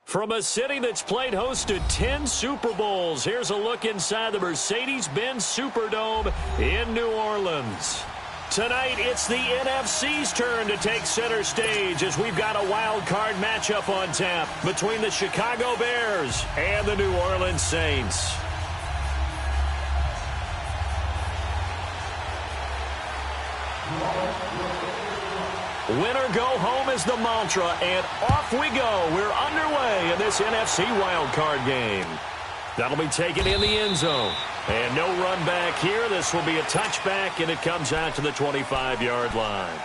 From a city that's played host to 10 Super Bowls, here's a look inside the Mercedes-Benz Superdome in New Orleans. Tonight, it's the NFC's turn to take center stage as we've got a wild card matchup on tap between the Chicago Bears and the New Orleans Saints. Winner go home is the mantra, and off we go. We're underway in this NFC wildcard game. That'll be taken in the end zone. And no run back here. This will be a touchback, and it comes out to the 25-yard line.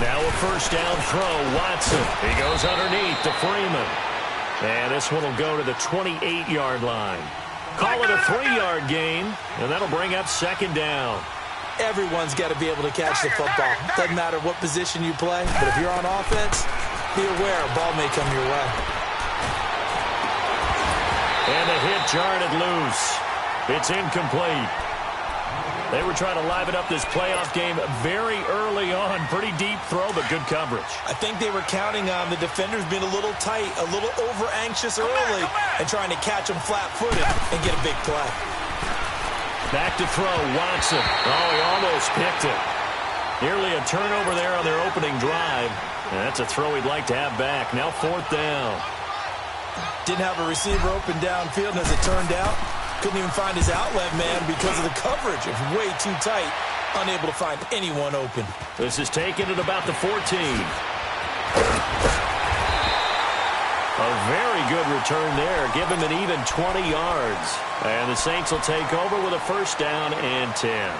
Now a first down throw, Watson. He goes underneath to Freeman. And this one will go to the 28-yard line. Call it a 3-yard gain, and that'll bring up second down. Everyone's got to be able to catch the football. Doesn't matter what position you play, but if you're on offense, be aware a ball may come your way. And the hit jarred it loose. It's incomplete. They were trying to liven up this playoff game very early on. Pretty deep throw, but good coverage. I think they were counting on the defenders being a little tight, a little over-anxious early, and trying to catch them flat-footed and get a big play. Back to throw, Watson. Oh, he almost picked it. Nearly a turnover there on their opening drive. And that's a throw he'd like to have back. Now fourth down. Didn't have a receiver open downfield, and as it turned out, couldn't even find his outlet man because of the coverage. It was way too tight, unable to find anyone open. This is taken at about the 14. A very good return there. Give him an even 20 yards. And the Saints will take over with a first down and 10.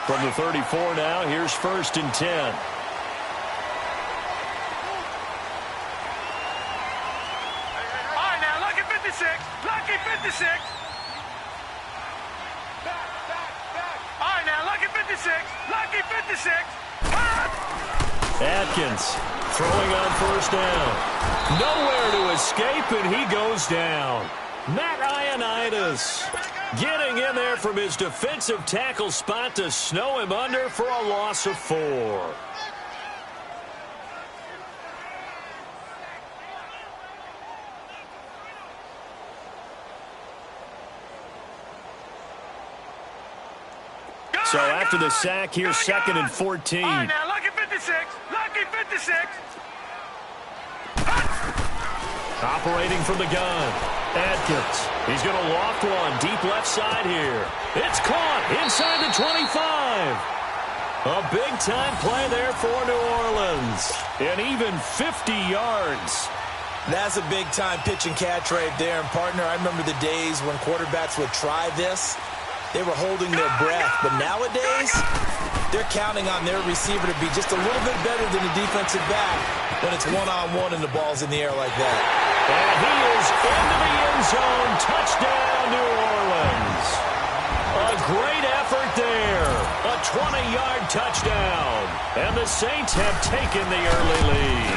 From the 34 now, here's first and 10. Lucky 56. All right, now, lucky 56. Lucky 56. Atkins throwing on first down. Nowhere to escape, and he goes down. Matt Ioannidis getting in there from his defensive tackle spot to snow him under for a loss of 4. So after the sack, here's second and 14. All right, now, lucky 56. Lucky 56. Operating from the gun. Atkins. He's going to loft one deep left side here. It's caught inside the 25. A big-time play there for New Orleans. And even 50 yards. That's a big-time pitch and catch right there. And, partner, I remember the days when quarterbacks would try this. They were holding their breath, but nowadays, they're counting on their receiver to be just a little bit better than the defensive back when it's one-on-one and the ball's in the air like that. And he is into the end zone. Touchdown, New Orleans. A great effort there. A 20-yard touchdown. And the Saints have taken the early lead.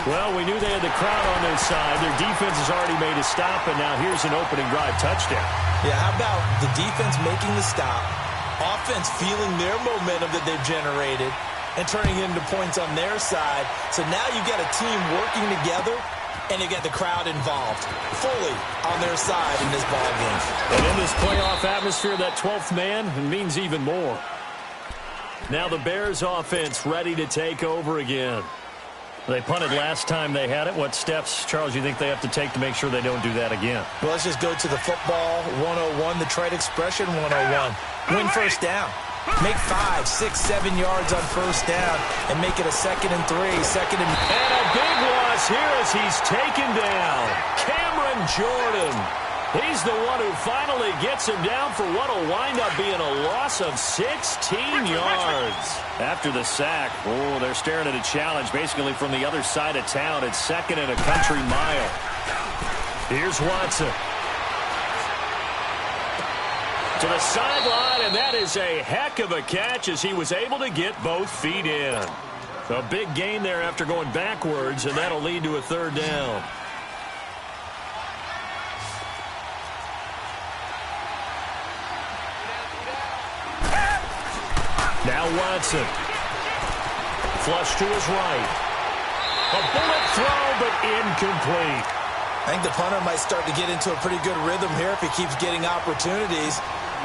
Well, we knew they had the crowd on their side. Their defense has already made a stop, and now here's an opening drive touchdown. Yeah, how about the defense making the stop, offense feeling their momentum that they've generated, and turning it into points on their side. So now you've got a team working together, and you got the crowd involved fully on their side in this ballgame. And in this playoff atmosphere, that 12th man means even more. Now the Bears offense ready to take over again. They punted last time they had it. What steps, Charles, you think they have to take to make sure they don't do that again? Well, let's just go to the football 101, the trade expression 101. Win first down. Make 5, 6, 7 yards on first down and make it a 2nd and 3, 2nd and... And a big loss here as he's taken down. Cameron Jordan. He's the one who finally gets him down for what will wind up being a loss of 16 yards. After the sack, oh, they're staring at a challenge basically from the other side of town. It's 2nd and a country mile. Here's Watson. To the sideline, and that is a heck of a catch as he was able to get both feet in. A big gain there after going backwards, and that'll lead to a third down. Now Watson. Flush to his right. A bullet throw, but incomplete. I think the punter might start to get into a pretty good rhythm here if he keeps getting opportunities.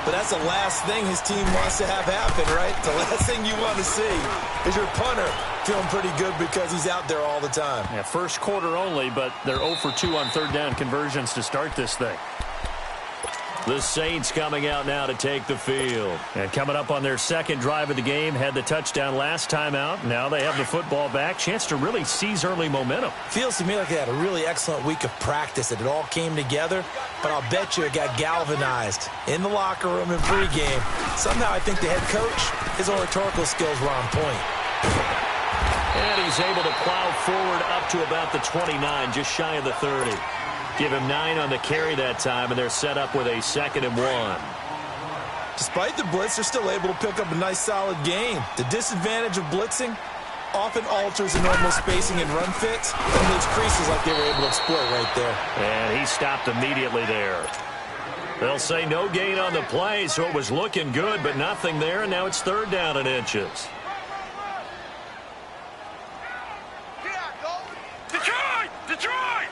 But that's the last thing his team wants to have happen, right? The last thing you want to see is your punter feeling pretty good because he's out there all the time. Yeah, first quarter only, but they're 0 for 2 on third down conversions to start this thing. The Saints coming out now to take the field. And coming up on their second drive of the game, had the touchdown last time out. Now they have the football back. Chance to really seize early momentum. Feels to me like they had a really excellent week of practice. It all came together, but I'll bet you it got galvanized in the locker room and pregame. Somehow I think the head coach, his oratorical skills were on point. And he's able to plow forward up to about the 29, just shy of the 30. Give him 9 on the carry that time, and they're set up with a 2nd and 1. Despite the blitz, they're still able to pick up a nice, solid gain. The disadvantage of blitzing often alters the normal spacing and run fits, and leaves creases like they were able to exploit right there. And he stopped immediately there. They'll say no gain on the play, so it was looking good, but nothing there, and now it's third down and inches. Detroit! Detroit!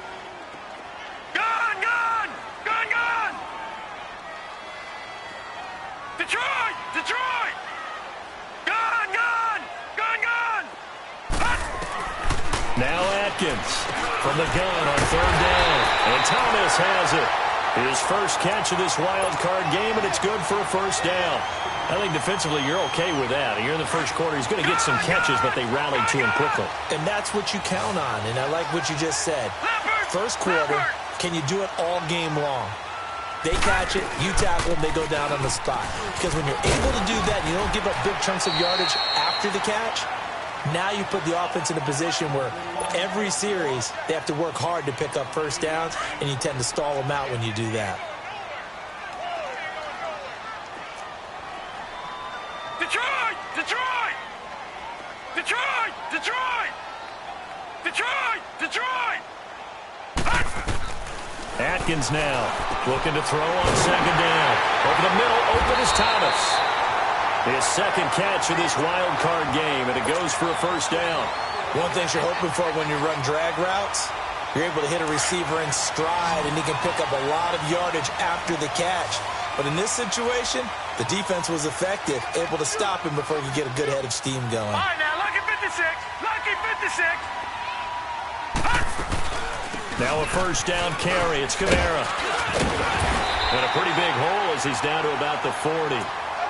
Gun! Gun! Gun! Gun! Detroit! Detroit! Gun! Gun! Gun! Gun! Now Atkins from the gun on third down. And Thomas has it. His first catch of this wild card game, and it's good for a first down. I think defensively you're okay with that. You're in the first quarter. He's going to get some catches, but they rallied to him quickly. And that's what you count on, and I like what you just said. First quarter, can you do it all game long? They catch it, you tackle them, they go down on the spot. Because when you're able to do that, you don't give up big chunks of yardage after the catch, now you put the offense in a position where every series they have to work hard to pick up first downs, and you tend to stall them out when you do that. Detroit! Detroit! Detroit! Detroit! Detroit! Detroit! Atkins now looking to throw on second down. Over the middle, open is Thomas. His second catch of this wild card game, and it goes for a first down. One thing you're hoping for when you run drag routes, you're able to hit a receiver in stride, and he can pick up a lot of yardage after the catch. But in this situation, the defense was effective, able to stop him before he could get a good head of steam going. All right, now, lucky 56. Lucky 56. Now a first down carry. It's Kamara. And a pretty big hole as he's down to about the 40.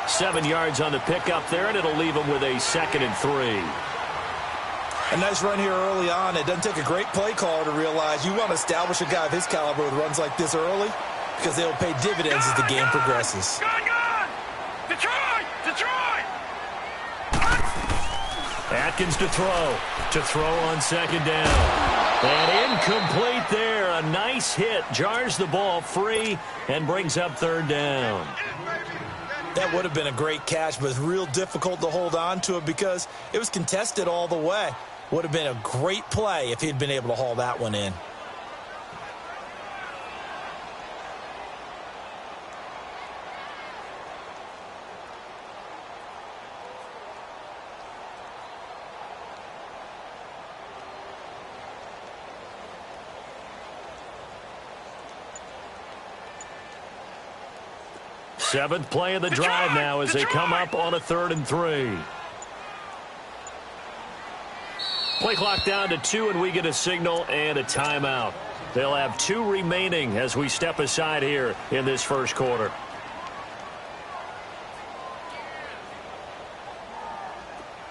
7 yards on the pickup there, and it'll leave him with a 2nd and 3. A nice run here early on. It doesn't take a great play caller to realize you want to establish a guy of his caliber with runs like this early, because they'll pay dividends as the game progresses. Gun! Gun! Detroit! Detroit! Atkins to throw on second down. And incomplete there. A nice hit. Jars the ball free and brings up third down. That would have been a great catch, but it's real difficult to hold on to it because it was contested all the way. Would have been a great play if he'd been able to haul that one in. Seventh play of the drive now as they come up on a 3rd and 3. Play clock down to 2, and we get a signal and a timeout. They'll have 2 remaining as we step aside here in this first quarter.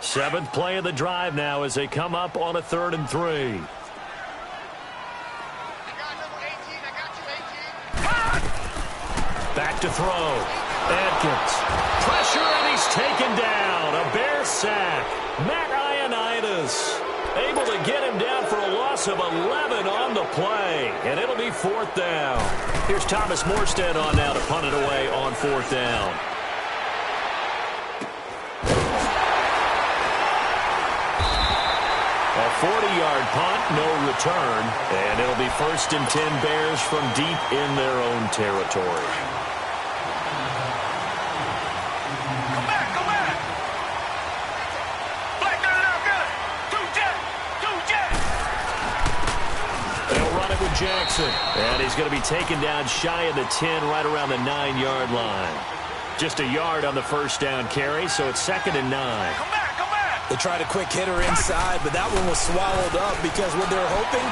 Seventh play of the drive now as they come up on a 3rd and 3. Back to throw. Atkins. Pressure, and he's taken down. A Bear sack. Matt Ioannidis able to get him down for a loss of 11 on the play. And it'll be 4th down. Here's Thomas Morstead on now to punt it away on 4th down. 40-yard punt, no return. And it'll be 1st and 10 Bears from deep in their own territory. Go back, go back. Black got it out good. Two jet. They'll run it with Jackson. And he's going to be taken down shy of the 10, right around the 9-yard line. Just a yard on the first down carry, so it's 2nd and 9. Come back, come back. They tried a quick hitter inside, but that one was swallowed up because what they're hoping,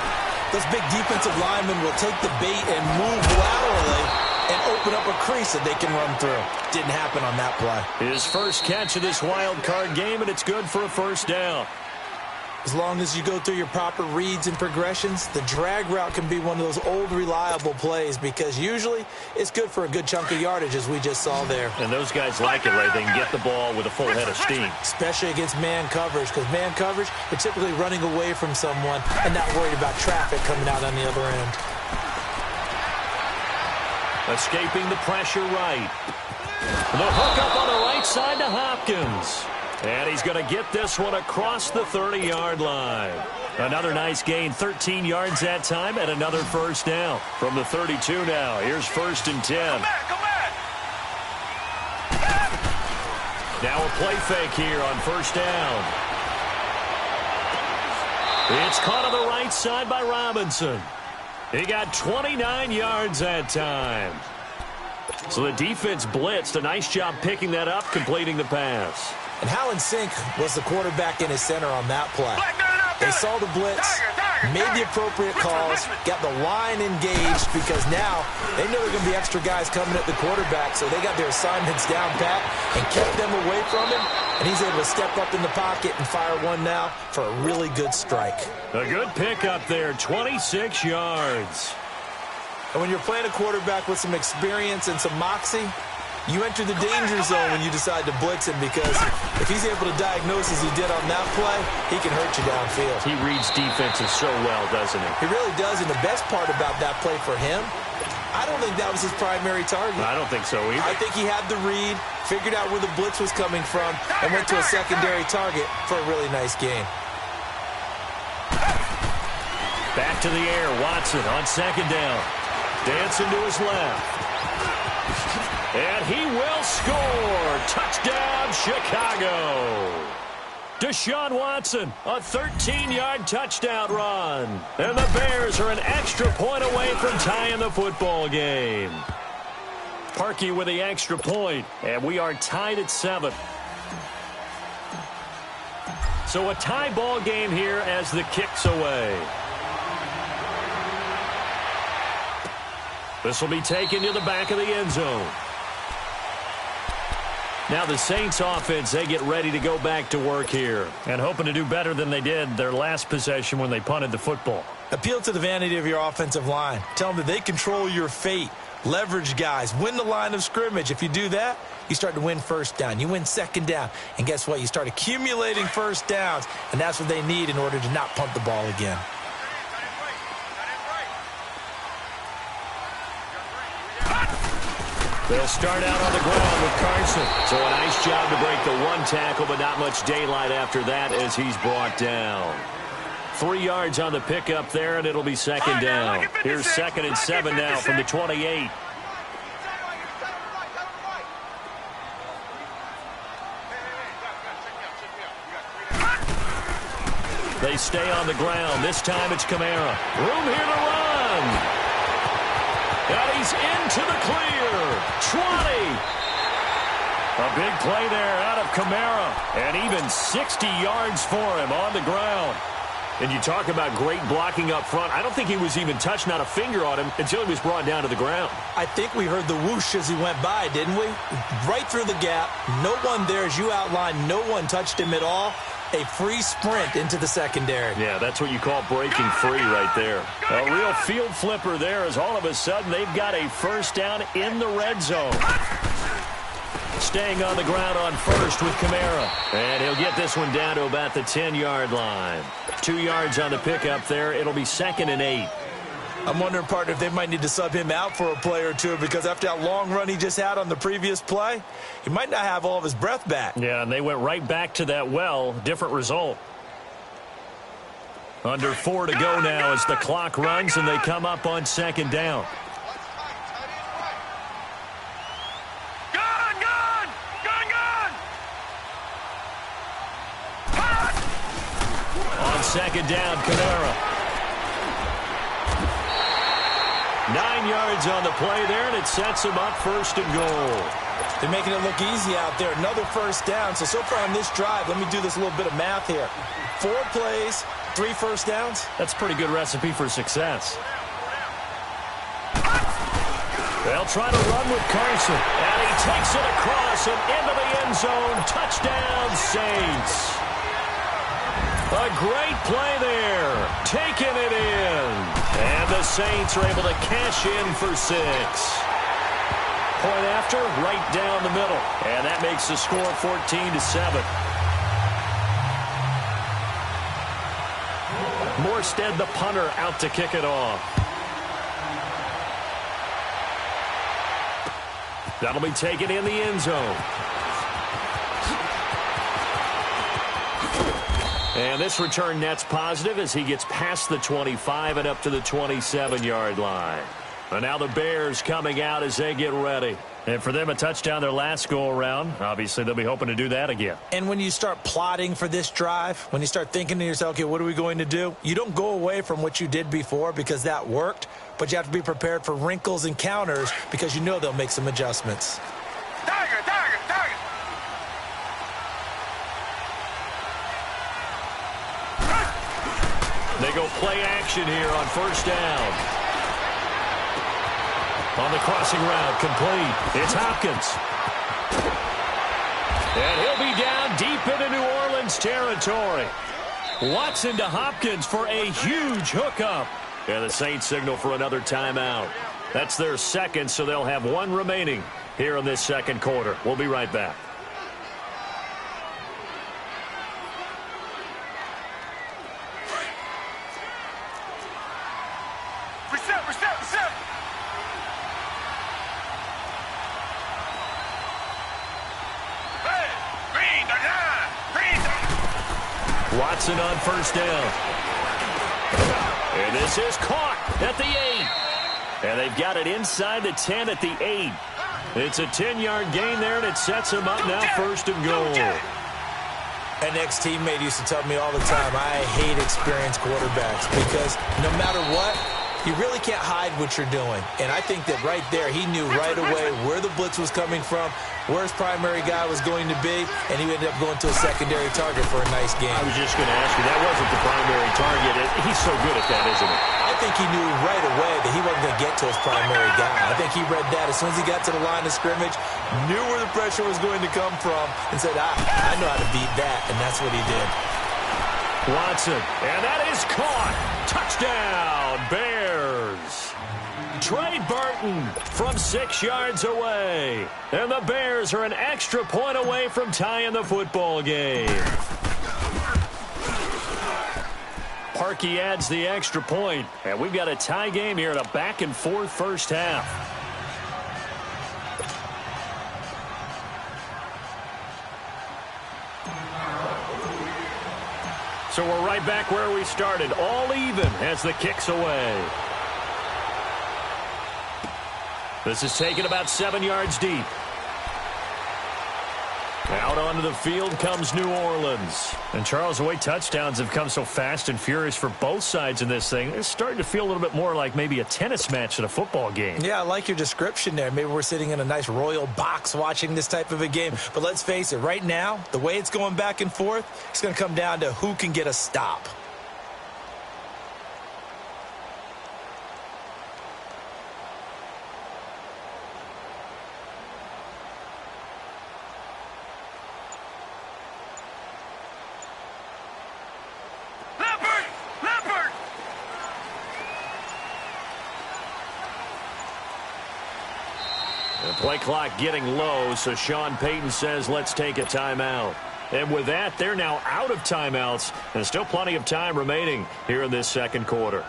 those big defensive linemen will take the bait and move laterally and open up a crease that they can run through. Didn't happen on that play. His first catch of this wild card game, and it's good for a first down. As long as you go through your proper reads and progressions, the drag route can be one of those old reliable plays because usually it's good for a good chunk of yardage, as we just saw there. And those guys like it, right? They can get the ball with a full head of steam. Especially against man coverage, because man coverage, they're typically running away from someone and not worried about traffic coming out on the other end. Escaping the pressure right. The hook up on the right side to Hopkins. And he's going to get this one across the 30-yard line. Another nice gain, 13 yards that time, and another first down. From the 32 now, here's 1st and 10. Come back. Now a play fake here on first down. It's caught on the right side by Robinson. He got 29 yards that time. So the defense blitzed. A nice job picking that up, completing the pass. And how in sync was the quarterback in his center on that play? They saw the blitz, made the appropriate calls, got the line engaged because now they know there are going to be extra guys coming at the quarterback, so they got their assignments down pat and kept them away from him, and he's able to step up in the pocket and fire one now for a really good strike. A good pickup there, 26 yards. And when you're playing a quarterback with some experience and some moxie, you enter the danger zone when you decide to blitz him because if he's able to diagnose as he did on that play, he can hurt you downfield. He reads defenses so well, doesn't he? He really does, and the best part about that play for him, I don't think that was his primary target. I don't think so either. I think he had the read, figured out where the blitz was coming from, and went to a secondary target for a really nice gain. Back to the air, Watson on 2nd down. Dancing to his left. And he will score. Touchdown, Chicago. Deshaun Watson, a 13-yard touchdown run. And the Bears are an extra point away from tying the football game. Parkey with the extra point, and we are tied at 7. So a tie ball game here as the kick's away. This will be taken to the back of the end zone. Now the Saints offense, they get ready to go back to work here and hoping to do better than they did their last possession when they punted the football. Appeal to the vanity of your offensive line. Tell them that they control your fate. Leverage guys. Win the line of scrimmage. If you do that, you start to win first down. You win second down. And guess what? You start accumulating first downs, and that's what they need in order to not punt the ball again. They'll start out on the ground with Carson. So a nice job to break the one tackle, but not much daylight after that as he's brought down. 3 yards on the pickup there, and it'll be second down. Here's 2nd and 7 now from the 28. They stay on the ground. This time it's Kamara. Room here to run. And he's into the clear. 20. A big play there out of Kamara. And even 60 yards for him on the ground. And you talk about great blocking up front. I don't think he was even touched, not a finger on him, until he was brought down to the ground. I think we heard the whoosh as he went by, didn't we? Right through the gap. No one there, as you outlined. No one touched him at all. A free sprint into the secondary. Yeah, that's what you call breaking free right there. A real field flipper there as all of a sudden they've got a first down in the red zone. Staying on the ground on first with Kamara. And he'll get this one down to about the 10-yard line. 2 yards on the pickup there. It'll be 2nd and 8. I'm wondering, partner, if they might need to sub him out for a play or two because after that long run he just had on the previous play, he might not have all of his breath back. Yeah, and they went right back to that well. Different result. Under 4 to go now as the clock runs and they come up on second down. Gun, gun! Gun, gun! On second down, Kamara. 9 yards on the play there, and it sets him up first and goal. They're making it look easy out there. Another first down. So far on this drive, let me do this little bit of math here. 4 plays, 3 first downs. That's a pretty good recipe for success. They'll try to run with Carson. And he takes it across and into the end zone. Touchdown, Saints. A great play there. Taking it in. And the Saints are able to cash in for 6. Point after, right down the middle. And that makes the score 14-7. Morstead, the punter, out to kick it off. That'll be taken in the end zone. And this return net's positive as he gets past the 25 and up to the 27-yard line. And now the Bears coming out as they get ready. And for them, a touchdown their last go-around. Obviously, they'll be hoping to do that again. And when you start plotting for this drive, when you start thinking to yourself, okay, what are we going to do? You don't go away from what you did before because that worked, but you have to be prepared for wrinkles and counters because you know they'll make some adjustments. Tiger, tiger, tiger! They go play action here on first down. On the crossing route, complete. It's Hopkins. And he'll be down deep into New Orleans territory. Watson to Hopkins for a huge hookup. And the Saints signal for another timeout. That's their second, so they'll have 1 remaining here in this second quarter. We'll be right back. Reset, reset, reset! Hey! Green, green, Watson on first down. And this is caught at the 8. And they've got it inside the 10 at the 8. It's a 10-yard gain there, and it sets him up now first and goal. An ex-teammate used to tell me all the time, I hate experienced quarterbacks because no matter what, you really can't hide what you're doing. And I think that right there, he knew right away where the blitz was coming from, where his primary guy was going to be, and he ended up going to a secondary target for a nice game. I was just going to ask you, that wasn't the primary target. He's so good at that, isn't he? I think he knew right away that he wasn't going to get to his primary guy. I think he read that as soon as he got to the line of scrimmage, knew where the pressure was going to come from, and said, I know how to beat that, and that's what he did. Watson, and that is caught. Touchdown, Bears. Trey Burton from 6 yards away. And the Bears are an extra point away from tying the football game. Parkey adds the extra point, and we've got a tie game here in a back-and-forth first half. So we're right back where we started, all even as the kick's away. This is taken about 7 yards deep. Out onto the field comes New Orleans. And Charles, the way touchdowns have come so fast and furious for both sides in this thing, it's starting to feel a little bit more like maybe a tennis match at a football game. Yeah, I like your description there. Maybe we're sitting in a nice royal box watching this type of a game. But let's face it, right now, the way it's going back and forth, it's going to come down to who can get a stop. Play clock getting low, so Sean Payton says let's take a timeout. And with that, they're now out of timeouts, and still plenty of time remaining here in this second quarter.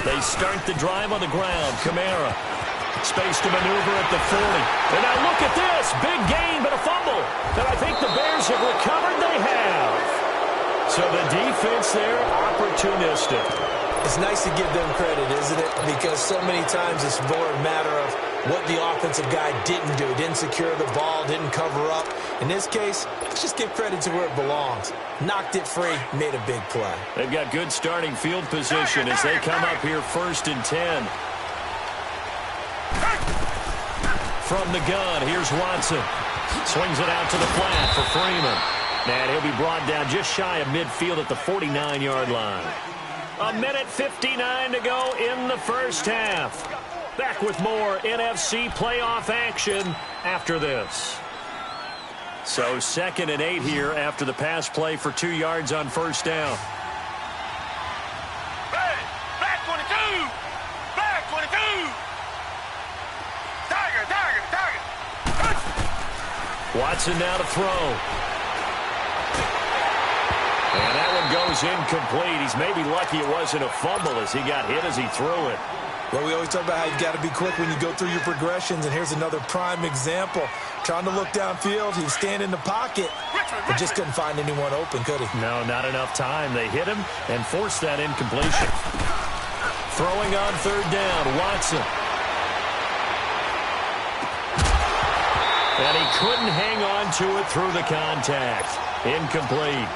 They start the drive on the ground. Kamara. Space to maneuver at the 40. And now look at this. Big gain, but a fumble. And I think the Bears have recovered. They have. So the defense there, opportunistic. It's nice to give them credit, isn't it? Because so many times it's more a matter of what the offensive guy didn't do. Didn't secure the ball, didn't cover up. In this case, let's just give credit to where it belongs. Knocked it free, made a big play. They've got good starting field position as they come up here 1st and 10. From the gun, here's Watson. Swings it out to the flat for Freeman. And he'll be brought down just shy of midfield at the 49-yard line. 1:59 to go in the first half. Back with more NFC playoff action after this. So 2nd and 8 here after the pass play for 2 yards on first down. Hey, back 22. Back 22. Tiger. Watson now to throw. And that one goes incomplete. He's maybe lucky it wasn't a fumble as he got hit as he threw it. Well, we always talk about how you've got to be quick when you go through your progressions, and here's another prime example. Trying to look downfield, he was standing in the pocket, but just couldn't find anyone open, could he? No, not enough time. They hit him and forced that incompletion. Throwing on 3rd down, Watson. And he couldn't hang on to it through the contact. Incomplete.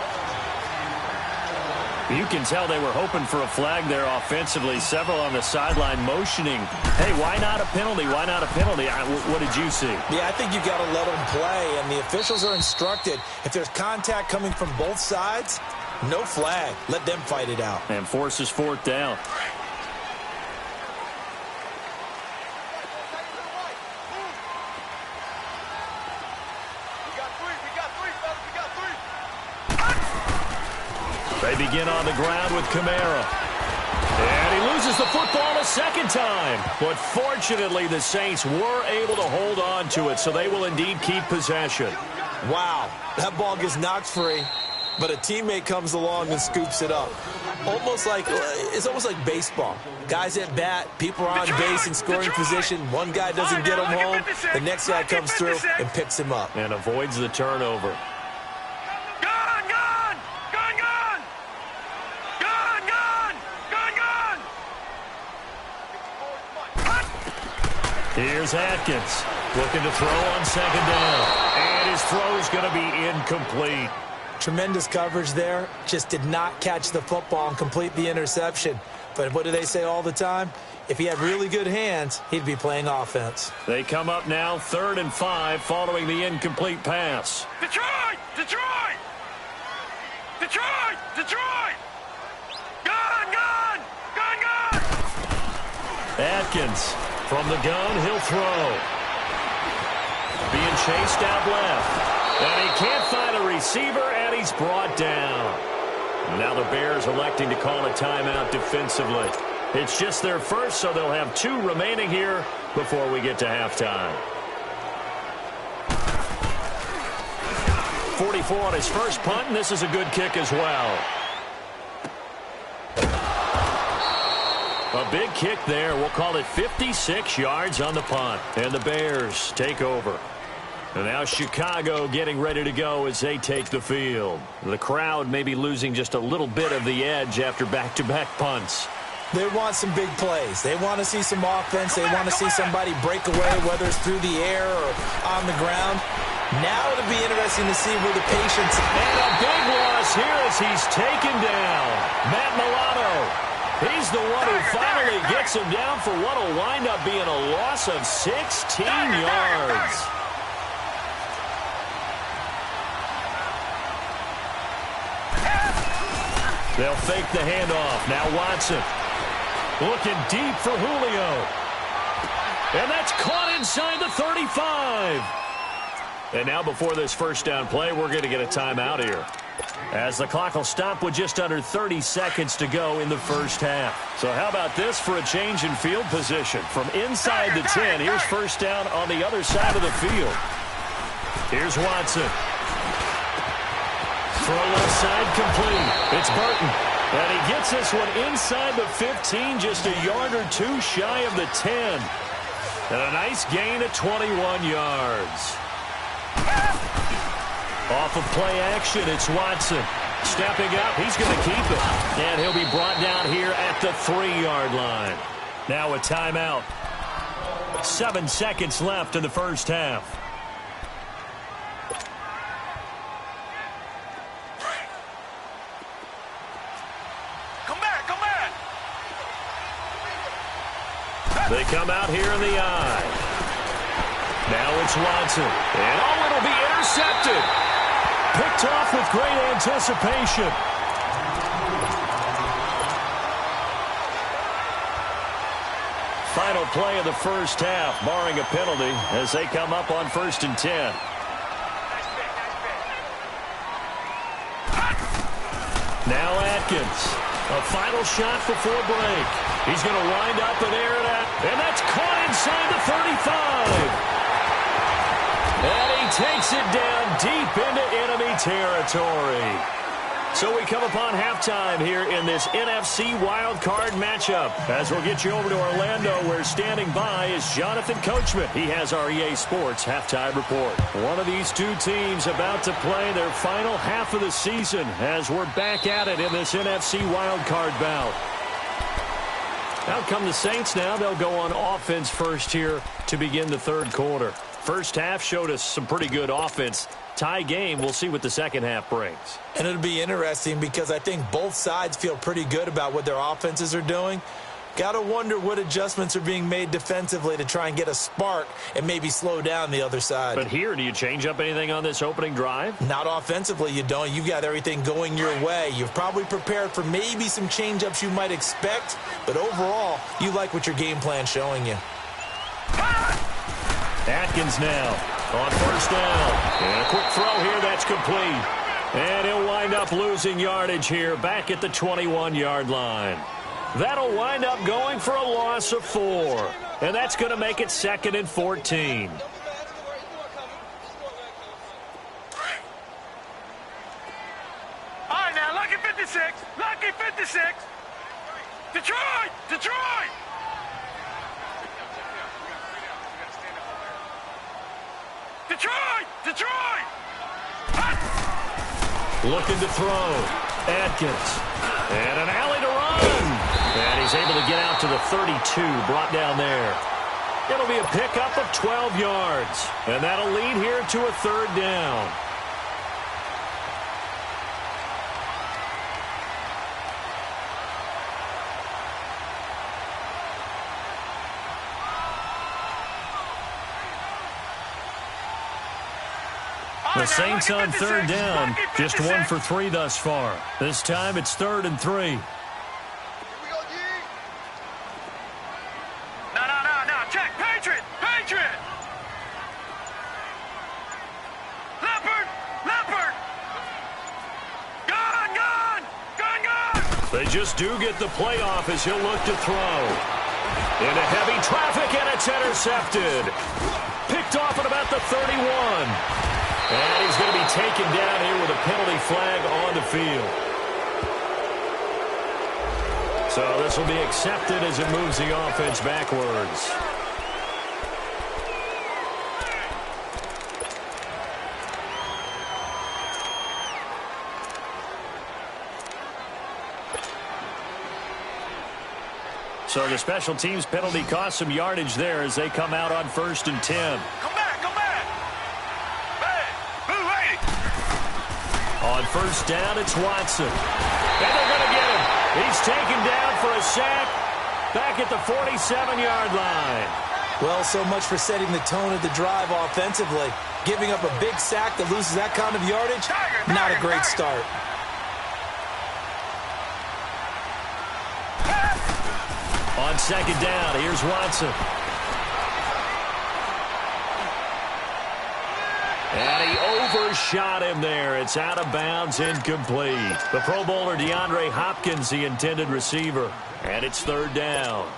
You can tell they were hoping for a flag there offensively. Several on the sideline motioning, hey, why not a penalty? Why not a penalty? What did you see? Yeah, I think you got to let them play, and the officials are instructed. If there's contact coming from both sides, no flag. Let them fight it out. And forces 4th down. They begin on the ground with Kamara. And he loses the football a 2nd time. But fortunately, the Saints were able to hold on to it, so they will indeed keep possession. Wow, that ball gets knocked free, but a teammate comes along and scoops it up. It's almost like baseball. Guys at bat, people are on base in scoring position. One guy doesn't get him home. The next guy comes through and picks him up. And avoids the turnover. Here's Atkins looking to throw on 2nd down. And his throw's going to be incomplete. Tremendous coverage there. Just did not catch the football and complete the interception. But what do they say all the time? If he had really good hands, he'd be playing offense. They come up now 3rd and 5 following the incomplete pass. Detroit! Detroit! Detroit! Detroit! Gun! Gun! Gun! Gun! Atkins from the gun, he'll throw. Being chased out left. And he can't find a receiver, and he's brought down. Now the Bears electing to call a timeout defensively. It's just their first, so they'll have 2 remaining here before we get to halftime. 44 on his first punt, and this is a good kick as well. A big kick there. We'll call it 56 yards on the punt. And the Bears take over. And now Chicago getting ready to go as they take the field. The crowd may be losing just a little bit of the edge after back-to-back punts. They want some big plays. They want to see some offense. They want to see somebody break away, whether it's through the air or on the ground. Now it'll be interesting to see where the patience... And a big loss here as he's taken down. Matt Milano. He's the one who finally gets him down for what will wind up being a loss of 16 yards. They'll fake the handoff. Now Watson looking deep for Julio. And that's caught inside the 35. And now before this first down play, we're going to get a timeout here, as the clock will stop with just under 30 seconds to go in the first half. So how about this for a change in field position? From inside the 10, here's first down on the other side of the field. Here's Watson. throw left side complete. It's Burton. And he gets this one inside the 15, just a yard or two shy of the 10. And a nice gain of 21 yards. Off of play action, it's Watson. Stepping up, he's going to keep it. And he'll be brought down here at the 3-yard line. Now a timeout. 7 seconds left in the first half. Come back. They come out here in the eye. Now it's Watson. And it'll be intercepted. Picked off with great anticipation. Final play of the first half, barring a penalty, as they come up on 1st and 10. Now Atkins. A final shot before break. He's going to wind up and air it out. And that's caught inside the 35. And he takes it down deep into enemy territory. So we come upon halftime here in this NFC wildcard matchup. As we'll get you over to Orlando, where standing by is Jonathan Coachman. He has our EA Sports halftime report. One of these two teams about to play their final half of the season as we're back at it in this NFC wildcard bout. Out come the Saints now. They'll go on offense first here to begin the third quarter. First half showed us some pretty good offense. Tie game, we'll see what the second half brings. And it'll be interesting because I think both sides feel pretty good about what their offenses are doing. Got to wonder what adjustments are being made defensively to try and get a spark and maybe slow down the other side. But here, do you change up anything on this opening drive? Not offensively, you don't. You've got everything going your way. You've probably prepared for maybe some change-ups you might expect, but overall, you like what your game plan's showing you. Atkins now on first down. And a quick throw here, that's complete. And he'll wind up losing yardage here back at the 21-yard line. That'll wind up going for a loss of 4. And that's going to make it 2nd and 14. All right, now, lucky 56. Lucky 56. Detroit! Detroit! Detroit! Detroit! Looking to throw. Atkins. And an alley to run. And he's able to get out to the 32, brought down there. It'll be a pickup of 12 yards. And that'll lead here to a 3rd down. The Saints on 3rd down, just 1 for 3 thus far. This time it's 3rd and 3. No. Check. Patriot. Leopard. Gun. They just do get the playoff as he'll look to throw. Into heavy traffic, and it's intercepted. Picked off at about the 31. And he's going to be taken down here with a penalty flag on the field. So this will be accepted as it moves the offense backwards. So the special teams penalty cost some yardage there as they come out on 1st and 10. Come back. On 1st down, it's Watson. And they're going to get him. He's taken down for a sack back at the 47-yard line. Well, so much for setting the tone of the drive offensively. Giving up a big sack that loses that kind of yardage, not a great start. On 2nd down, here's Watson. And he overshot him there. It's out of bounds, incomplete. The Pro Bowler DeAndre Hopkins, the intended receiver. And it's 3rd down.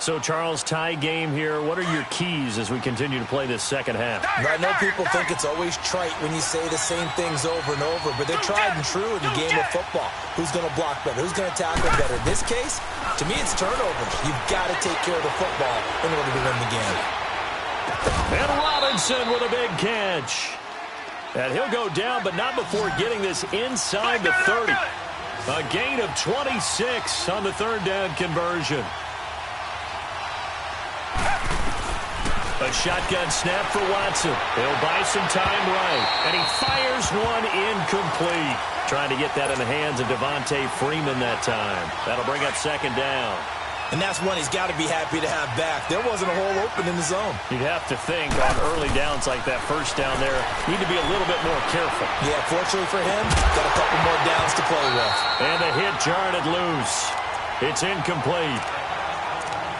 So, Charles, tie game here. What are your keys as we continue to play this second half? I know people think it's always trite when you say the same things over and over, but they're tried and true in the game of football. Who's going to block better? Who's going to tackle better? In this case, to me, it's turnovers. You've got to take care of the football in order to win the game. And Robinson with a big catch. And he'll go down, but not before getting this inside the 30. A gain of 26 on the third down conversion. A shotgun snap for Watson. He'll buy some time right. And he fires one incomplete. Trying to get that in the hands of Devontae Freeman that time. That'll bring up second down. And that's one he's got to be happy to have back. There wasn't a hole open in the zone. You'd have to think on early downs like that first down there, need to be a little bit more careful. Yeah, fortunately for him, got a couple more downs to play with. And the hit jarred it loose. It's incomplete.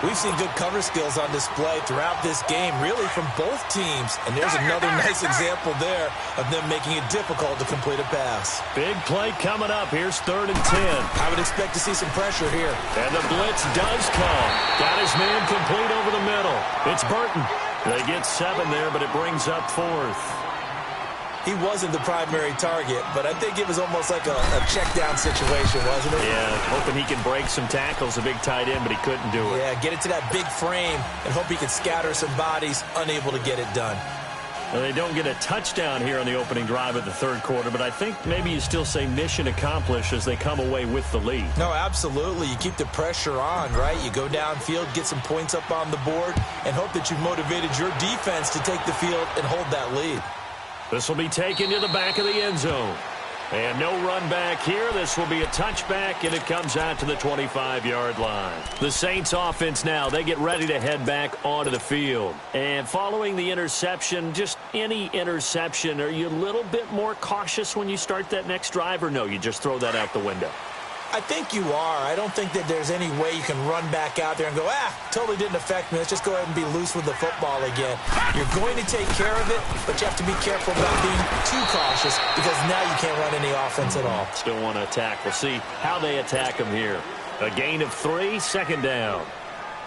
We've seen good cover skills on display throughout this game, really from both teams. And there's another nice example there of them making it difficult to complete a pass. Big play coming up. Here's 3rd and 10. I would expect to see some pressure here. And the blitz does come. Got his man complete over the middle. It's Burton. They get 7 there, but it brings up 4th. He wasn't the primary target, but I think it was almost like a check-down situation, wasn't it? Yeah, hoping he can break some tackles, a big tight end, but he couldn't do it. Yeah, get it to that big frame and hope he can scatter some bodies, unable to get it done. Well, they don't get a touchdown here on the opening drive of the third quarter, but I think maybe you still say mission accomplished as they come away with the lead. No, absolutely. You keep the pressure on, right? You go downfield, get some points up on the board, and hope that you've motivated your defense to take the field and hold that lead. This will be taken to the back of the end zone. And no run back here. This will be a touchback, and it comes out to the 25-yard line. The Saints offense now, they get ready to head back onto the field. And following the interception, just any interception, are you a little bit more cautious when you start that next drive, or no, you just throw that out the window? I think you are. I don't think that there's any way you can run back out there and go, totally didn't affect me. Let's just go ahead and be loose with the football again. You're going to take care of it, but you have to be careful about being too cautious because now you can't run any offense at all. Still want to attack. We'll see how they attack him here. A gain of 3, second down.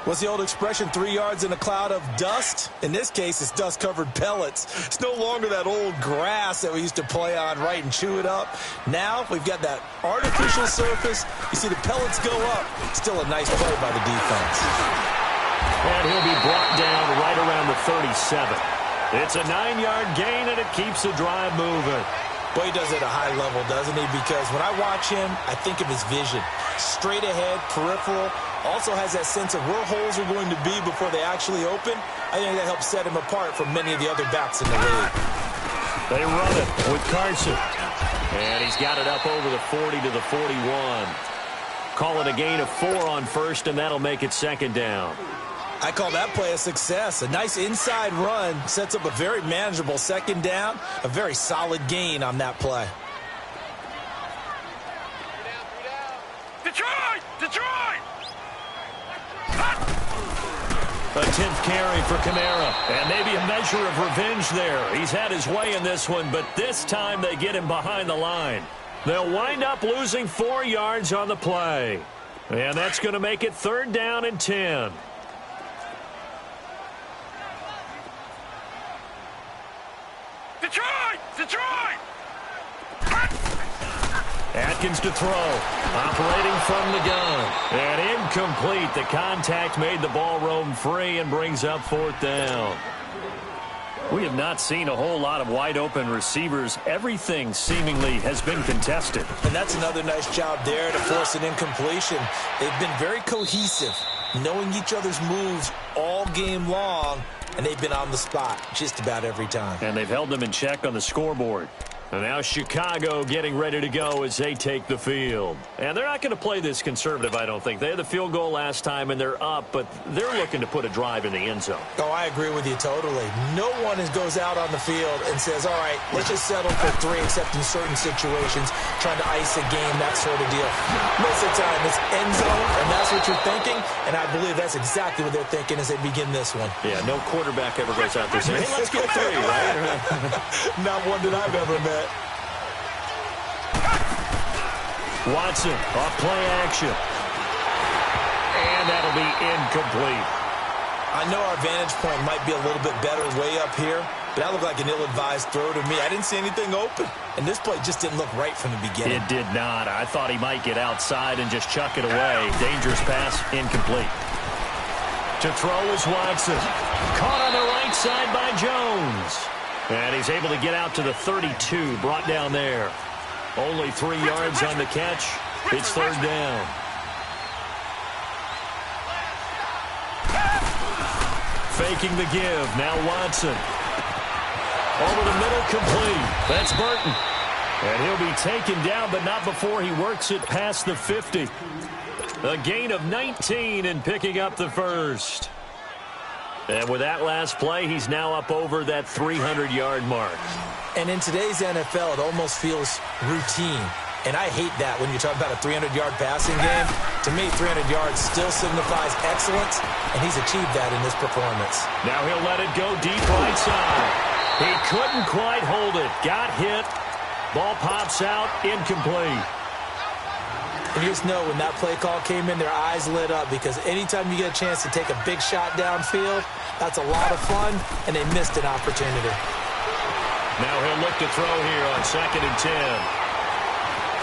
What's the old expression, 3 yards in a cloud of dust? In this case, it's dust-covered pellets. It's no longer that old grass that we used to play on, right, and chew it up. Now we've got that artificial surface. You see the pellets go up. Still a nice play by the defense. And he'll be brought down right around the 37. It's a 9-yard gain, and it keeps the drive moving. Well, he does it at a high level, doesn't he? Because when I watch him, I think of his vision. Straight ahead, peripheral. Also has that sense of where holes are going to be before they actually open. I think that helps set him apart from many of the other backs in the league. They run it with Carson. And he's got it up over the 40 to the 41. Call it a gain of 4 on first, and that'll make it second down. I call that play a success. A nice inside run sets up a very manageable second down. A very solid gain on that play. Detroit! Detroit! A 10th carry for Kamara. And maybe a measure of revenge there. He's had his way in this one, but this time they get him behind the line. They'll wind up losing 4 yards on the play. And that's going to make it 3rd down and 10. Detroit! Detroit! Atkins to throw. Operating from the gun. And incomplete. The contact made the ball roam free and brings up 4th down. We have not seen a whole lot of wide-open receivers. Everything seemingly has been contested. And that's another nice job there to force an incompletion. They've been very cohesive, knowing each other's moves all game long, and they've been on the spot just about every time. And they've held them in check on the scoreboard. And now Chicago getting ready to go as they take the field. And they're not going to play this conservative, I don't think. They had the field goal last time, and they're up, but they're looking to put a drive in the end zone. Oh, I agree with you totally. No one goes out on the field and says, all right, let's just settle for 3, except in certain situations, trying to ice a game, that sort of deal. Most of the time, it's end zone, and that's what you're thinking, and I believe that's exactly what they're thinking as they begin this one. Yeah, no quarterback ever goes out there saying, hey, let's get 3, right? Not one that I've ever met. Watson off play action. And And that'll be incomplete. I know our vantage point might be a little bit better way up here, but that looked like an ill-advised throw to me. I didn't see anything open, and this play just didn't look right from the beginning. It did not. I thought he might get outside and just chuck it away. Dangerous pass, incomplete. To throw is Watson. Caught on the right side by Jones. And he's able to get out to the 32, brought down there. Only 3 yards on the catch. It's third down. Faking the give. Now Watson. Over the middle, complete. That's Burton. And he'll be taken down, but not before he works it past the 50. A gain of 19 and picking up the first. And with that last play, he's now up over that 300-yard mark. And in today's NFL, it almost feels routine. And I hate that when you talk about a 300-yard passing game. To me, 300 yards still signifies excellence, and he's achieved that in this performance. Now he'll let it go deep right side. He couldn't quite hold it. Got hit. Ball pops out. Incomplete. And you just know when that play call came in, their eyes lit up, because anytime you get a chance to take a big shot downfield, that's a lot of fun, and they missed an opportunity. Now he'll look to throw here on 2nd and 10.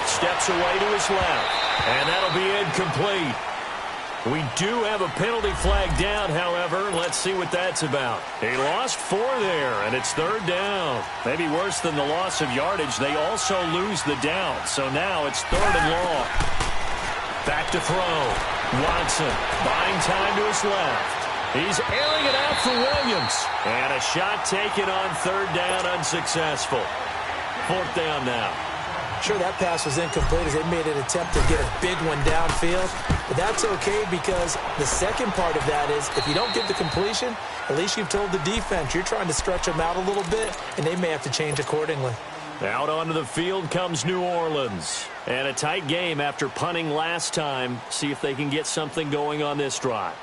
Steps away to his left, and that'll be incomplete. We do have a penalty flag down, however. Let's see what that's about. He lost 4 there, and it's third down. Maybe worse than the loss of yardage, they also lose the down. So now it's 3rd and long. Back to throw. Watson buying time to his left. He's airing it out for Williams. And a shot taken on 3rd down, unsuccessful. 4th down now. Sure, that pass was incomplete as they made an attempt to get a big one downfield. But that's okay, because the second part of that is if you don't get the completion, at least you've told the defense you're trying to stretch them out a little bit, and they may have to change accordingly. Out onto the field comes New Orleans. And a tight game after punting last time. See if they can get something going on this drive.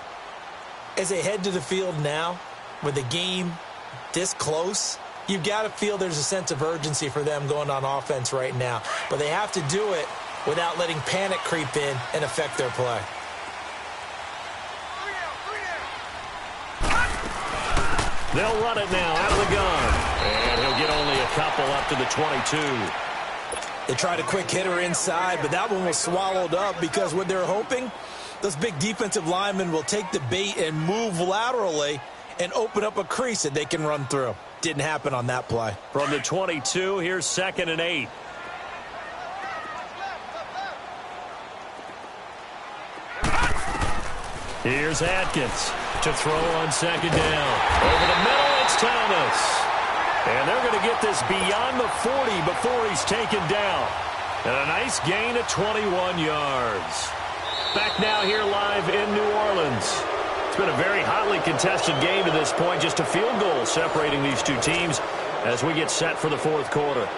As they head to the field now, with the game this close, you've got to feel there's a sense of urgency for them going on offense right now. But they have to do it without letting panic creep in and affect their play. They'll run it now out of the gun. And he'll get only a couple up to the 22. They tried a quick hitter inside, but that one was swallowed up because what they're hoping, those big defensive linemen will take the bait and move laterally and open up a crease that they can run through. Didn't happen on that play. From the 22, here's 2nd and 8. Here's Atkins to throw on 2nd down. Over the middle, it's Thomas. And they're going to get this beyond the 40 before he's taken down. And a nice gain of 21 yards. Back now here live in New Orleans. It's been a very hotly contested game to this point. Just a field goal separating these two teams as we get set for the 4th quarter.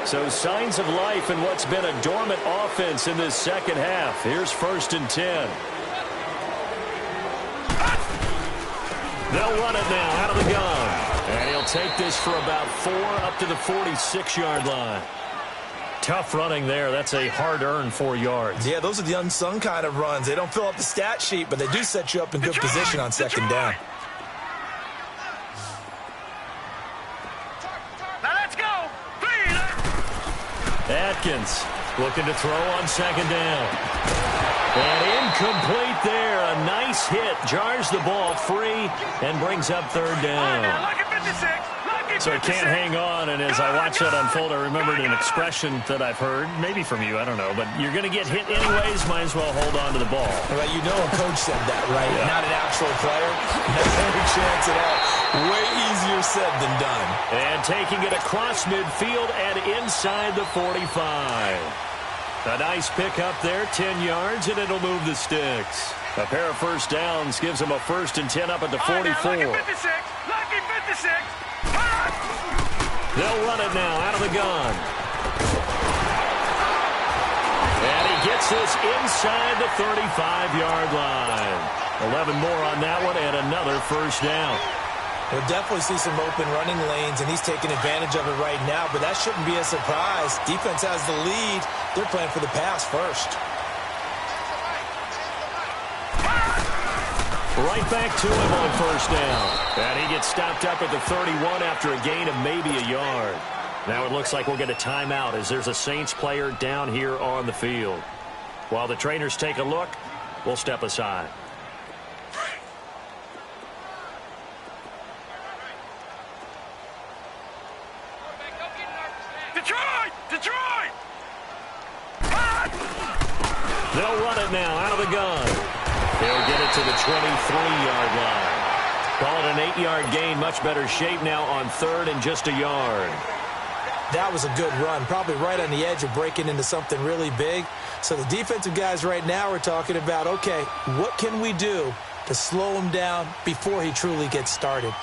So signs of life in what's been a dormant offense in this second half. Here's 1st and 10. They'll run it now out of the gun. And he'll take this for about 4 up to the 46-yard line. Tough running there. That's a hard-earned 4 yards. Yeah, those are the unsung kind of runs. They don't fill up the stat sheet, but they do set you up in good position on 2nd down. Now let's go. Please. Atkins looking to throw on 2nd down. And incomplete there. A nice hit. Jars the ball free and brings up 3rd down. Lucky 56. So he can't hang on, and as I watch that unfold, I remembered an expression that I've heard, maybe from you, I don't know, but you're going to get hit anyways, might as well hold on to the ball. Well, you know a coach said that, right? Yeah. Not an actual player. Not any chance at all. Way easier said than done. And taking it across midfield and inside the 45. A nice pick up there, 10 yards, and it'll move the sticks. A pair of 1st downs gives them a 1st and 10 up at the 44. Lucky 56. Lucky 56. They'll run it now out of the gun. And he gets this inside the 35-yard line. 11 more on that one and another 1st down. We'll definitely see some open running lanes, and he's taking advantage of it right now, but that shouldn't be a surprise. Defense has the lead. They're playing for the pass first. Right back to him on first down. And he gets stopped up at the 31 after a gain of maybe a yard. Now it looks like we'll get a timeout as there's a Saints player down here on the field. While the trainers take a look, we'll step aside. Detroit! Detroit! They'll run it now out of the gun. He'll get it to the 23-yard line. Call it an 8-yard gain. Much better shape now on third and just a yard. That was a good run, probably right on the edge of breaking into something really big. So the defensive guys right now are talking about, okay, what can we do to slow him down before he truly gets started?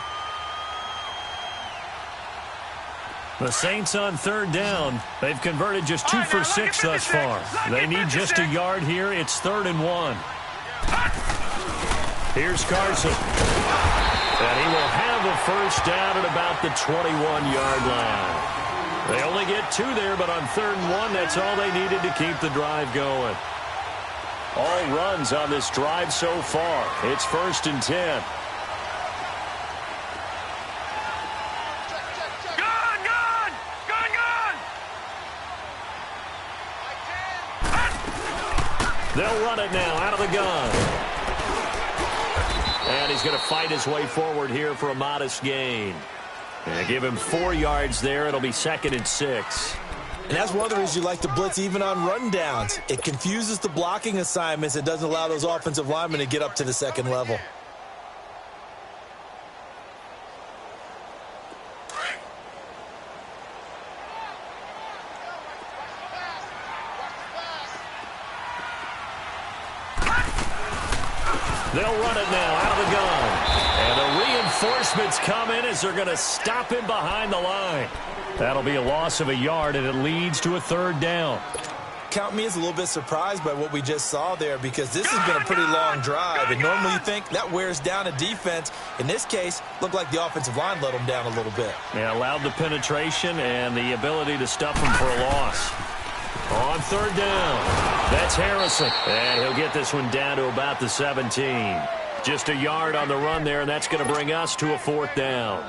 The Saints on third down. They've converted just 2 for 6 thus far. They need just a yard here. It's 3rd and 1. Here's Carson. And he will have a first down at about the 21-yard line. They only get 2 there, but on 3rd and 1, that's all they needed to keep the drive going. All runs on this drive so far. It's 1st and 10. They'll run it now out of the gun. And he's going to fight his way forward here for a modest gain. And give him 4 yards there. It'll be 2nd and 6. And that's one of the reasons you like to blitz even on run downs. It confuses the blocking assignments. It doesn't allow those offensive linemen to get up to the second level. They'll run it now out of the gun. And the reinforcements come in as they're going to stop him behind the line. That'll be a loss of a yard, and it leads to a 3rd down. Count me as a little bit surprised by what we just saw there, because this has been a pretty long drive, and normally you think that wears down a defense. In this case, looked like the offensive line let them down a little bit. Yeah, allowed the penetration and the ability to stuff him for a loss. On 3rd down, that's Harrison. And he'll get this one down to about the 17. Just a yard on the run there, and that's going to bring us to a 4th down.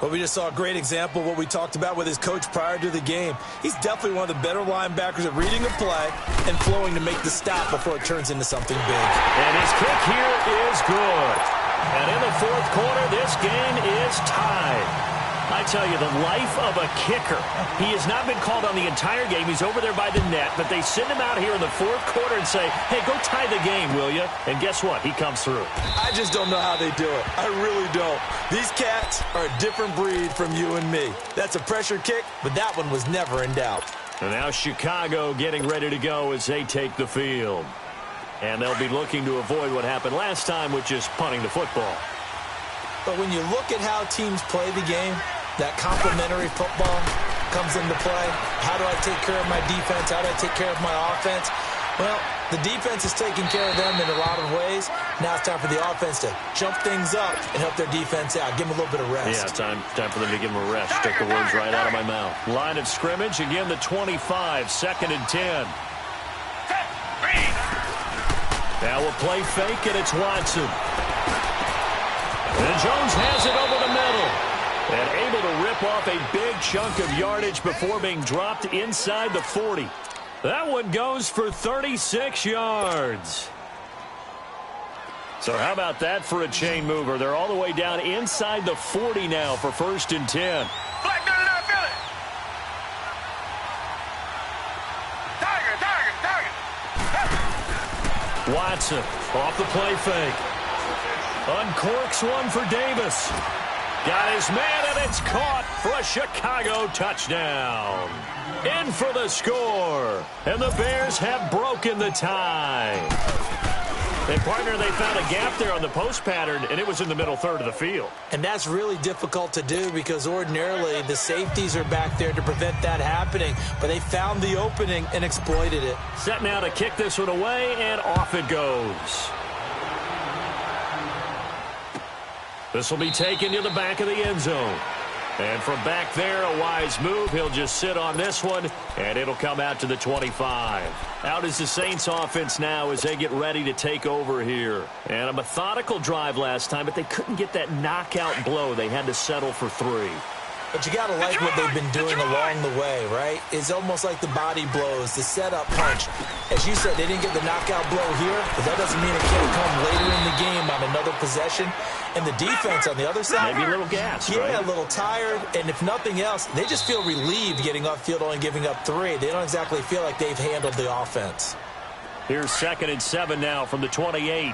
Well, we just saw a great example of what we talked about with his coach prior to the game. He's definitely one of the better linebackers at reading a play and flowing to make the stop before it turns into something big. And his kick here is good. And in the 4th quarter, this game is tied. I tell you, the life of a kicker. He has not been called on the entire game. He's over there by the net, but they send him out here in the 4th quarter and say, hey, go tie the game, will you? And guess what? He comes through. I just don't know how they do it. I really don't. These cats are a different breed from you and me. That's a pressure kick, but that one was never in doubt. And now Chicago getting ready to go as they take the field. And they'll be looking to avoid what happened last time, which is punting the football. But when you look at how teams play the game, that complementary football comes into play. How do I take care of my defense? How do I take care of my offense? Well, the defense is taking care of them in a lot of ways. Now it's time for the offense to jump things up and help their defense out. Give them a little bit of rest. Yeah, time for them to give them a rest. Took the words right out of my mouth. Line of scrimmage, again the 25, 2nd and 10. Now we'll play fake, and it's Watson. And Jones has it over the middle. And able to rip off a big chunk of yardage before being dropped inside the 40. That one goes for 36 yards. So how about that for a chain mover? They're all the way down inside the 40 now for 1st and 10. Black, no, feel it. Tiger. Watson off the play fake. Uncorks one for Davis. Got his man, and it's caught for a Chicago touchdown. In for the score. And the Bears have broken the tie. And, partner, they found a gap there on the post pattern, and it was in the middle 3rd of the field. And that's really difficult to do because ordinarily the safeties are back there to prevent that happening. But they found the opening and exploited it. Set now to kick this one away, and off it goes. This will be taken to the back of the end zone. And from back there, a wise move. He'll just sit on this one, and it'll come out to the 25. Out is the Saints offense now as they get ready to take over here. And a methodical drive last time, but they couldn't get that knockout blow. They had to settle for 3. But you got to like what they've been doing along the way, right? It's almost like the body blows, the setup punch. As you said, they didn't get the knockout blow here, but that doesn't mean it can't come later in the game on another possession. And the defense on the other side, maybe a little gas, yeah, right? A little tired. And if nothing else, they just feel relieved getting off field, only giving up 3. They don't exactly feel like they've handled the offense. Here's 2nd and 7 now from the 28.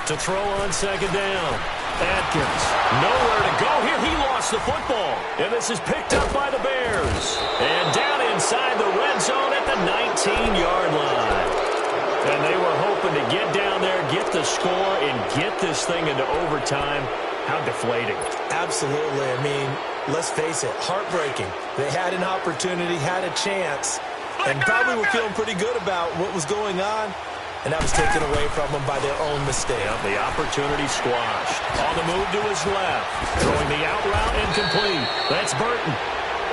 To throw on 2nd down. Atkins, nowhere to go here. He lost the football. And this is picked up by the Bears. And down inside the red zone at the 19-yard line. And they were hoping to get down there, get the score, and get this thing into overtime. How deflating. Absolutely. I mean, let's face it, heartbreaking. They had an opportunity, had a chance, and probably were feeling pretty good about what was going on. And that was taken away from them by their own mistake. Yep, the opportunity squashed. On the move to his left. Throwing the out route incomplete. That's Burton.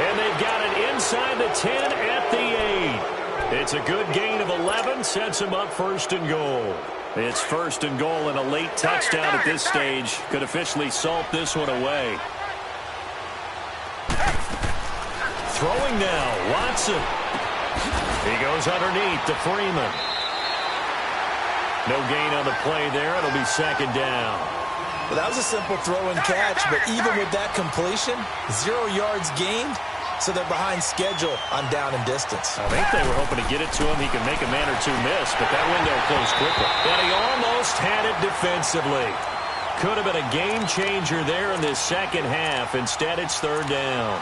And they've got it inside the 10 at the 8. It's a good gain of 11. Sets him up 1st and goal. It's 1st and goal and a late touchdown at this stage. Could officially salt this one away. Throwing now. Watson. He goes underneath to Freeman. No gain on the play there. It'll be 2nd down. Well, that was a simple throw and catch, but even with that completion, 0 yards gained, so they're behind schedule on down and distance. I think they were hoping to get it to him. He could make a man or 2 miss, but that window closed quickly. And he almost had it defensively. Could have been a game changer there in this second half. Instead, it's 3rd down.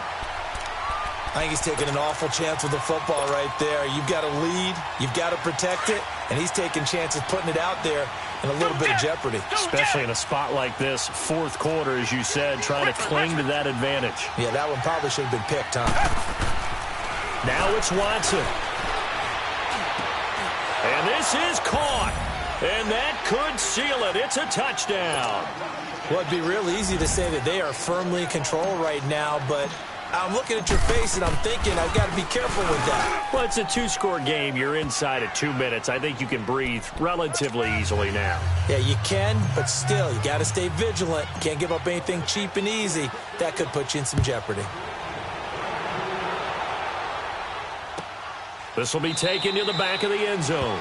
I think he's taking an awful chance with the football right there. You've got to lead, you've got to protect it, and he's taking chances putting it out there in a little bit of jeopardy. Especially in a spot like this, 4th quarter, as you said, trying to cling to that advantage. Yeah, that one probably should have been picked, huh? Now it's Watson. And this is caught. And that could seal it. It's a touchdown. Well, it'd be real easy to say that they are firmly in control right now, but I'm looking at your face and I'm thinking I've got to be careful with that. Well, it's a 2-score game. You're inside at 2 minutes. I think you can breathe relatively easily now. Yeah, you can, but still, you got to stay vigilant. Can't give up anything cheap and easy. That could put you in some jeopardy. This will be taken to the back of the end zone.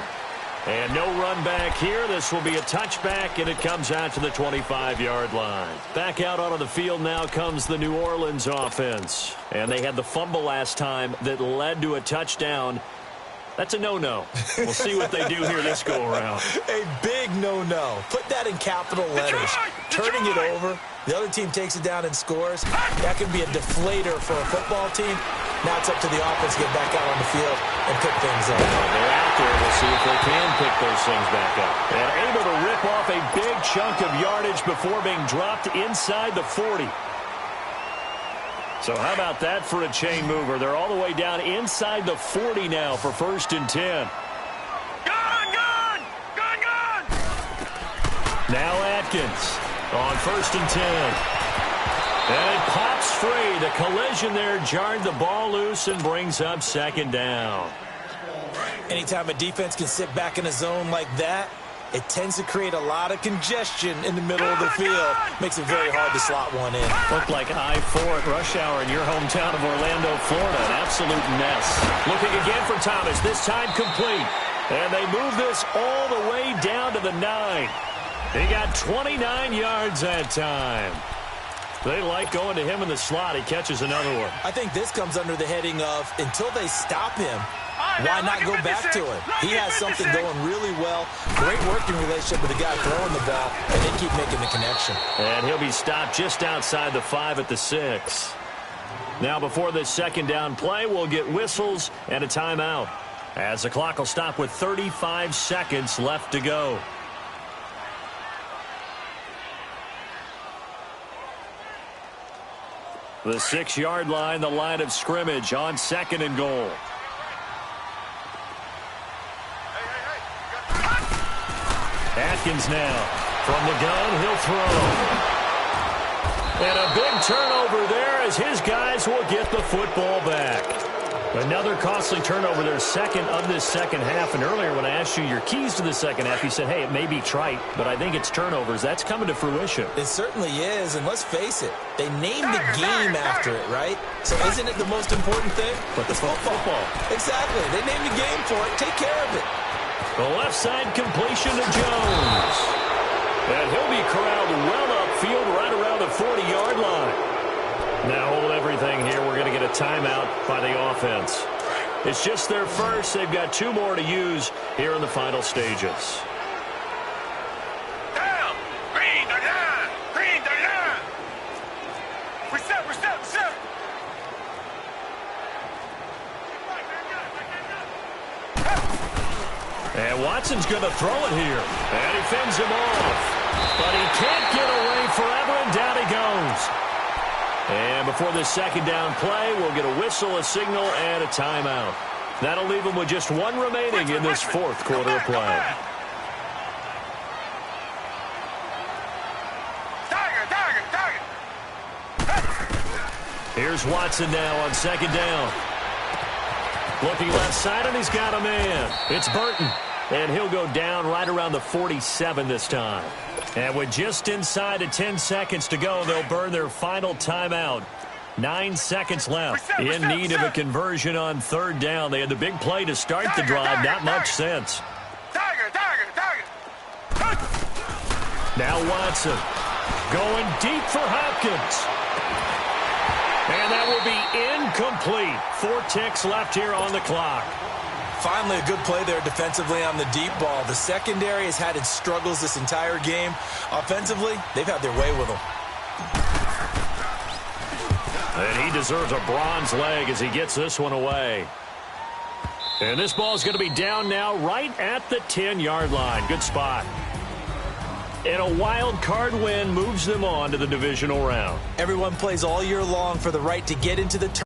And no run back here. This will be a touchback, and it comes out to the 25-yard line. Back out onto the field now comes the New Orleans offense. And they had the fumble last time that led to a touchdown. That's a no-no. We'll see what they do here this go-around. A big no-no. Put that in capital letters. Turning it over, the other team takes it down and scores. That can be a deflator for a football team. Now it's up to the offense to get back out on the field and pick things up. They're out there. We'll see if they can pick those things back up. And able to rip off a big chunk of yardage before being dropped inside the 40. So how about that for a chain mover? They're all the way down inside the 40 now for 1st and 10. Gone! Now Atkins on 1st and 10. And it pops free. The collision there jarred the ball loose and brings up 2nd down. Anytime a defense can sit back in a zone like that, it tends to create a lot of congestion in the middle of the field. Makes it very hard to slot one in. Looked like I-4 at rush hour in your hometown of Orlando, Florida. An absolute mess. Looking again for Thomas. This time complete. And they move this all the way down to the 9. He got 29 yards that time. They like going to him in the slot. He catches another one. I think this comes under the heading of until they stop him, why not go back to it? He has something going really well. Great working relationship with the guy throwing the ball, and they keep making the connection. And he'll be stopped just outside the 5 at the 6. Now before this 2nd down play, we'll get whistles and a timeout, as the clock will stop with 35 seconds left to go. The 6-yard line, the line of scrimmage on 2nd and goal. Atkins now from the gun. He'll throw. And a big turnover there as his guys will get the football back. Another costly turnover, their second of this second half. And earlier when I asked you your keys to the second half, you said, hey, it may be trite, but I think it's turnovers. That's coming to fruition. It certainly is, and let's face it, they named the game after it, right? So isn't it the most important thing? But the football. Exactly. They named the game for it. Take care of it. The left side completion to Jones. And he'll be corralled well upfield right around the 40-yard line. Now hold everything here. We're going to get a timeout by the offense. It's just their first. They've got 2 more to use here in the final stages. Down. Green the line. Green the line. Reset. And Watson's going to throw it here. And he fends him off. But he can't get away forever, and down he goes. And before this second down play, we'll get a whistle, a signal, and a timeout. That'll leave them with just 1 remaining in this fourth quarter of play. Here's Watson now on second down. Looking left side, and he's got a man. It's Burton. And he'll go down right around the 47 this time. And with just inside of 10 seconds to go, they'll burn their final timeout. 9 seconds left. In need of a conversion on third down. They had the big play to start the drive. Not much sense. Now Watson going deep for Hopkins. And that will be incomplete. 4 ticks left here on the clock. Finally, a good play there defensively on the deep ball. The secondary has had its struggles this entire game. Offensively, they've had their way with them. And he deserves a bronze leg as he gets this one away. And this ball is going to be down now right at the 10-yard line. Good spot. And a wild card win moves them on to the divisional round. Everyone plays all year long for the right to get into the tournament.